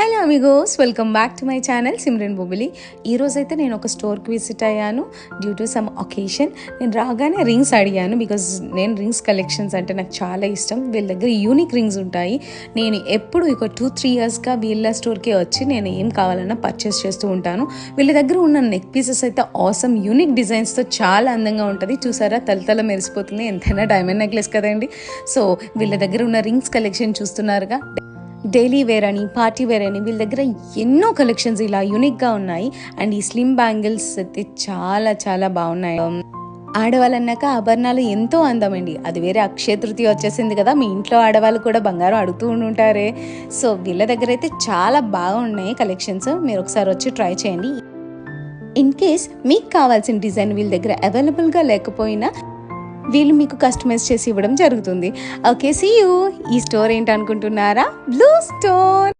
Hello Amigos, welcome back to my channel Simran Bobbili. ఈరోజైతే నేను ఒక స్టోర్కి విజిట్ అయ్యాను డ్యూ టు సమ్ ఒకేషన్. నేను రాగానే రింగ్స్ అడిగాను బికాజ్ నేను రింగ్స్ కలెక్షన్స్ అంటే నాకు చాలా ఇష్టం. వీళ్ళ దగ్గర యూనిక్ రింగ్స్ ఉంటాయి. నేను ఎప్పుడు ఒక 2-3 ఇయర్స్గా వీళ్ళ స్టోర్కే వచ్చి నేను ఏం కావాలన్నా పర్చేస్ చేస్తూ ఉంటాను. వీళ్ళ దగ్గర ఉన్న నెక్ పీసెస్ అయితే ఆసమ్ యూనిక్ డిజైన్స్తో చాలా అందంగా ఉంటుంది. చూసారా, తలతల మెరిసిపోతుంది. ఎంతైనా డైమండ్ నెక్లెస్ కదండి. సో వీళ్ళ దగ్గర ఉన్న రింగ్స్ కలెక్షన్ చూస్తున్నారుగా. డైలీ వేర్ అని, పార్టీ వేర్ అని వీళ్ళ దగ్గర ఎన్నో కలెక్షన్స్ ఇలా యూనిక్గా ఉన్నాయి. అండ్ ఈ స్లిమ్ బ్యాంగిల్స్ అయితే చాలా చాలా బాగున్నాయి. ఆడవాళ్ళన్నాక ఆభరణాలు ఎంతో అందమండి. అది వేరే అక్షయ తృతీయ వచ్చేసింది కదా, మీ ఇంట్లో ఆడవాళ్ళు కూడా బంగారం అడుగుతూ ఉంటారే. సో వీళ్ళ దగ్గర అయితే చాలా బాగున్నాయి కలెక్షన్స్. మీరు ఒకసారి వచ్చి ట్రై చేయండి. ఇన్ కేస్ మీకు కావాల్సిన డిజైన్ వీళ్ళ దగ్గర అవైలబుల్గా లేకపోయినా వీళ్ళు మీకు కస్టమైజ్ చేసి ఇవ్వడం జరుగుతుంది. Okay, see you. ఈ స్టోర్ ఏంటనుకుంటున్నారా? Blue stone.